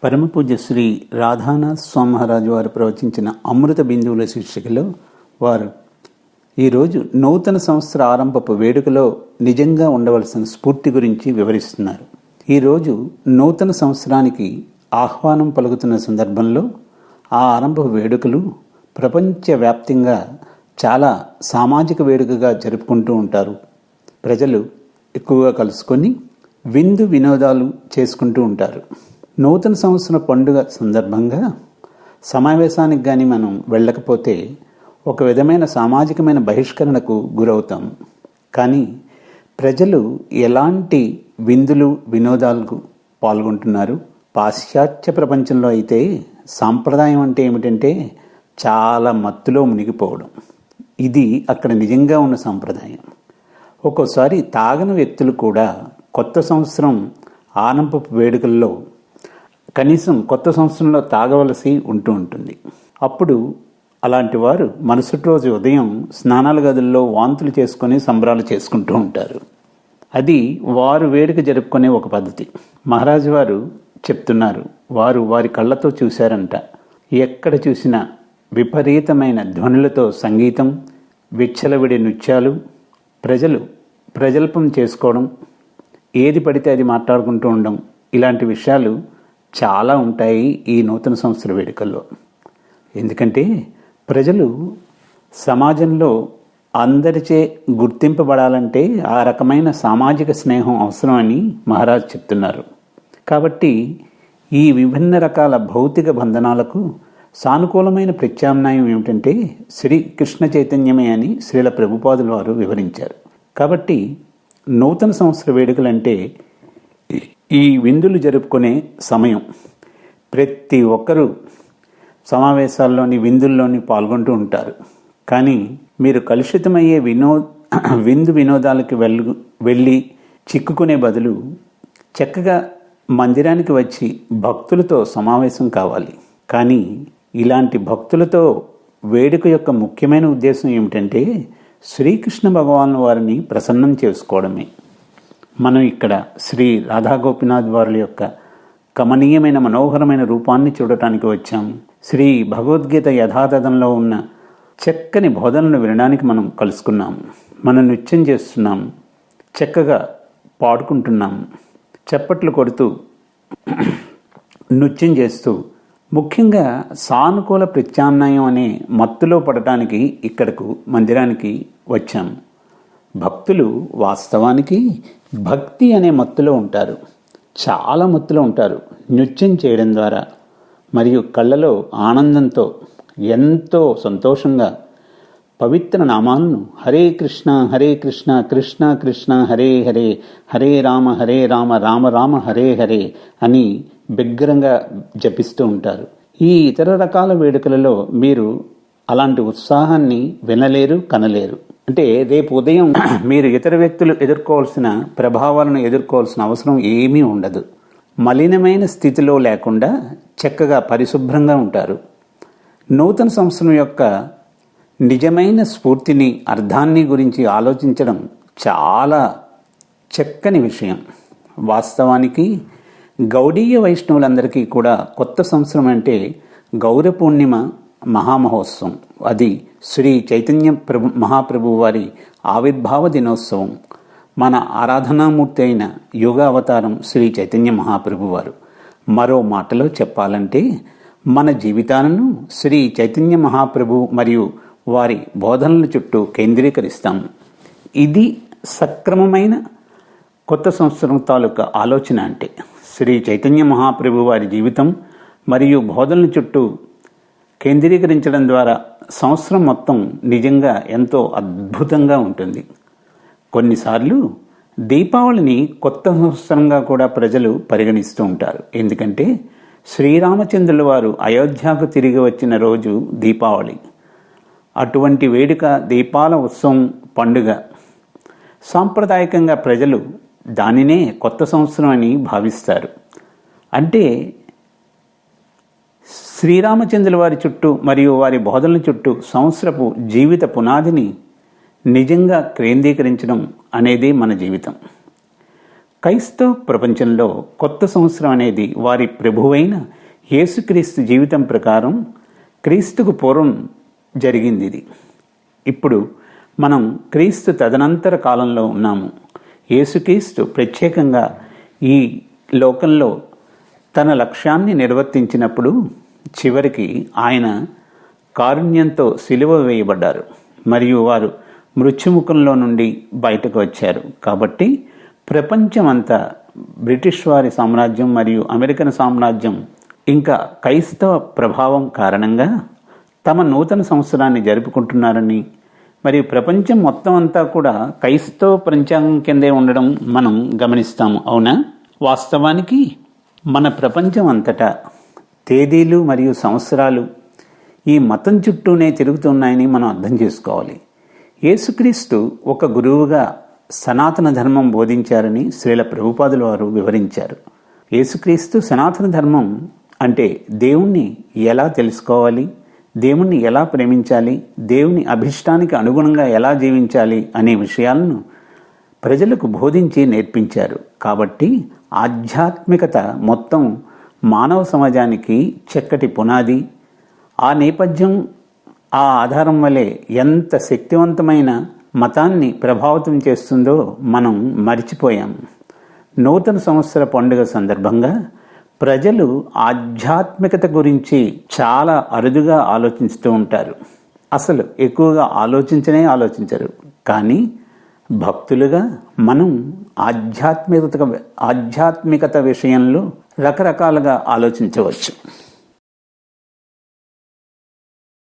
పరమపూజ్య శ్రీ రాధానాథ స్వామి మహారాజు వారు ప్రవచించిన అమృత బిందువుల శీర్షికలో వారు ఈరోజు నూతన సంవత్సర ఆరంభపు వేడుకలో నిజంగా ఉండవలసిన స్ఫూర్తి గురించి వివరిస్తున్నారు. ఈరోజు నూతన సంవత్సరానికి ఆహ్వానం పలుకుతున్న సందర్భంలో ఆ ఆరంభపు వేడుకలు ప్రపంచవ్యాప్తంగా చాలా సామాజిక వేడుకగా జరుపుకుంటూ ఉంటారు. ప్రజలు ఎక్కువగా కలుసుకొని విందు వినోదాలు చేసుకుంటూ ఉంటారు. నూతన సంవత్సర పండుగ సందర్భంగా సమావేశానికి కానీ మనం వెళ్ళకపోతే ఒక విధమైన సామాజికమైన బహిష్కరణకు గురవుతాం. కానీ ప్రజలు ఎలాంటి విందులు వినోదాలకు పాల్గొంటున్నారు? పాశ్చాత్య ప్రపంచంలో అయితే సాంప్రదాయం అంటే ఏమిటంటే చాలా మత్తులో మునిగిపోవడం. ఇది అక్కడ నిజంగా ఉన్న సాంప్రదాయం. ఒక్కోసారి తాగని వ్యక్తులు కూడా కొత్త సంవత్సరం ఆరంభపు వేడుకల్లో కనీసం కొత్త సంవత్సరంలో తాగవలసి ఉంటుంది. అప్పుడు అలాంటి వారు మరుసటి రోజు ఉదయం స్నానాల గదుల్లో వాంతులు చేసుకొని సంబరాలు చేసుకుంటూ ఉంటారు. అది వారు వేడుక జరుపుకునే ఒక పద్ధతి. మహారాజు వారు చెప్తున్నారు, వారు వారి కళ్ళతో చూశారంట. ఎక్కడ చూసినా విపరీతమైన ధ్వనులతో సంగీతం, విచ్చలవిడి నృత్యాలు, ప్రజలు ప్రజల్పం చేసుకోవడం, ఏది పడితే అది మాట్లాడుకుంటూ ఉండడం, ఇలాంటి విషయాలు చాలా ఉంటాయి ఈ నూతన సంవత్సర వేడుకల్లో. ఎందుకంటే ప్రజలు సమాజంలో అందరిచే గుర్తింపబడాలంటే ఆ రకమైన సామాజిక స్నేహం అవసరమని మహారాజ్ చెప్తున్నారు. కాబట్టి ఈ విభిన్న రకాల భౌతిక బంధనాలకు సానుకూలమైన ప్రత్యామ్నాయం ఏమిటంటే శ్రీ కృష్ణ చైతన్యమే అని శ్రీల ప్రభుపాదుల వారు వివరించారు. కాబట్టి నూతన సంవత్సర వేడుకలంటే ఈ విందులు జరుపుకునే సమయం. ప్రతి ఒక్కరూ సమావేశాల్లోని విందుల్లోని పాల్గొంటూ ఉంటారు. కానీ మీరు కలుషితమయ్యే విందు వినోదాలకు వెళ్ళి చిక్కుకునే బదులు చక్కగా మందిరానికి వచ్చి భక్తులతో సమావేశం కావాలి. కానీ ఇలాంటి భక్తులతో వేడుక యొక్క ముఖ్యమైన ఉద్దేశం ఏమిటంటే శ్రీకృష్ణ భగవాను వారిని ప్రసన్నం చేసుకోవడమే. మనం ఇక్కడ శ్రీ రాధా గోపినాథ్ వారి యొక్క కమనీయమైన మనోహరమైన రూపాన్ని చూడటానికి వచ్చాం. శ్రీ భగవద్గీత యథాతథంలో ఉన్న చక్కని బోధనలు వినడానికి మనం కలుసుకున్నాం. మనం నృత్యం చేస్తున్నాం, చక్కగా పాడుకుంటున్నాం, చప్పట్లు కొడుతూ నృత్యం చేస్తూ ముఖ్యంగా సానుకూల ప్రత్యామ్నాయం అనే మత్తులో పడటానికి ఇక్కడకు మందిరానికి వచ్చాం. భక్తులు వాస్తవానికి భక్తి అనే మత్తులో ఉంటారు, చాలా మత్తులో ఉంటారు. నృత్యం చేయడం ద్వారా మరియు కళ్ళలో ఆనందంతో ఎంతో సంతోషంగా పవిత్ర నామాలను హరే కృష్ణ కృష్ణ కృష్ణ హరే హరే, హరే రామ రామ రామ హరే హరే అని బిగ్గరగా జపిస్తూ ఉంటారు. ఈ ఇతర రకాల వేడుకలలో మీరు అలాంటి ఉత్సాహాన్ని వినలేరు, కనలేరు. అంటే రేపు ఉదయం మీరు ఇతర వ్యక్తులు ఎదుర్కోవాల్సిన ప్రభావాలను ఎదుర్కోవాల్సిన అవసరం ఏమీ ఉండదు. మలినమైన స్థితిలో లేకుండా చక్కగా పరిశుభ్రంగా ఉంటారు. నూతన సంవత్సరం యొక్క నిజమైన స్ఫూర్తిని, అర్థాన్ని గురించి ఆలోచించడం చాలా చక్కని విషయం. వాస్తవానికి గౌడీయ వైష్ణవులందరికీ కూడా కొత్త సంవత్సరం అంటే గౌర పూర్ణిమ మహామహోత్సవం. అది శ్రీ చైతన్య మహాప్రభు వారి ఆవిర్భావ దినోత్సవం. మన ఆరాధనామూర్తి అయిన యోగ అవతారం శ్రీ చైతన్య మహాప్రభు వారు. మరో మాటలో చెప్పాలంటే మన జీవితాలను శ్రీ చైతన్య మహాప్రభు మరియు వారి బోధనల చుట్టూ కేంద్రీకరిస్తాం. ఇది సక్రమమైన కొత్త సంవత్సరం తాలూకా ఆలోచన. అంటే శ్రీ చైతన్య మహాప్రభు వారి జీవితం మరియు బోధనల చుట్టూ కేంద్రీకరించడం ద్వారా సంవత్సరం మొత్తం నిజంగా ఎంతో అద్భుతంగా ఉంటుంది. కొన్నిసార్లు దీపావళిని కొత్త సంవత్సరంగా కూడా ప్రజలు పరిగణిస్తూ ఉంటారు. ఎందుకంటే శ్రీరామచంద్రుల వారు అయోధ్యకు తిరిగి వచ్చిన రోజు దీపావళి. అటువంటి వేడుక దీపాల ఉత్సవం, పండుగ. సాంప్రదాయకంగా ప్రజలు దానినే కొత్త సంవత్సరం అని భావిస్తారు. అంటే శ్రీరామచంద్రుల వారి చుట్టూ మరియు వారి బోధనల చుట్టూ సంవత్సరపు జీవిత పునాదిని నిజంగా కేంద్రీకరించడం అనేది మన జీవితం. క్రైస్తవ ప్రపంచంలో కొత్త సంవత్సరం అనేది వారి ప్రభువైన యేసుక్రీస్తు జీవితం ప్రకారం క్రీస్తుకు పూర్వం జరిగింది. ఇది ఇప్పుడు మనం క్రీస్తు తదనంతర కాలంలో ఉన్నాము. యేసుక్రీస్తు ప్రత్యేకంగా ఈ లోకంలో తన లక్ష్యాన్ని నిర్వర్తించినప్పుడు చివరికి ఆయన కారుణ్యంతో సిలువ వేయబడ్డారు మరియు వారు మృత్యుముఖంలో నుండి బయటకు వచ్చారు. కాబట్టి ప్రపంచమంతా బ్రిటిష్ వారి సామ్రాజ్యం మరియు అమెరికన్ సామ్రాజ్యం ఇంకా క్రైస్తవ ప్రభావం కారణంగా తమ నూతన సంవత్సరాన్ని జరుపుకుంటున్నారని మరియు ప్రపంచం మొత్తం అంతా కూడా క్రైస్తవ పంచాంగం కిందే ఉండడం మనం గమనిస్తాము. అవునా? వాస్తవానికి మన ప్రపంచం అంతటా తేదీలు మరియు సంవత్సరాలు ఈ మతం చుట్టూనే తిరుగుతున్నాయని మనం అర్థం చేసుకోవాలి. యేసుక్రీస్తు ఒక గురువుగా సనాతన ధర్మం బోధించారని శ్రీల ప్రభుపాదుల వారు వివరించారు. యేసుక్రీస్తు సనాతన ధర్మం అంటే దేవుణ్ణి ఎలా తెలుసుకోవాలి, దేవుణ్ణి ఎలా ప్రేమించాలి, దేవుని అభిష్టానికి అనుగుణంగా ఎలా జీవించాలి అనే విషయాలను ప్రజలకు బోధించి నేర్పించారు. కాబట్టి ఆధ్యాత్మికత మొత్తం మానవ సమాజానికి చక్కటి పునాది. ఆ నేపథ్యం, ఆ ఆధారం వలె ఎంత శక్తివంతమైన మతాన్ని ప్రభావితం చేస్తుందో మనం మరిచిపోయాం. నూతన సంవత్సర పండుగ సందర్భంగా ప్రజలు ఆధ్యాత్మికత గురించి చాలా అరుదుగా ఆలోచిస్తూ ఉంటారు. అసలు ఎక్కువగా ఆలోచించరు. కానీ భక్తులుగా మనం ఆధ్యాత్మికత విషయంలో రకరకాలుగా ఆలోచించవచ్చు.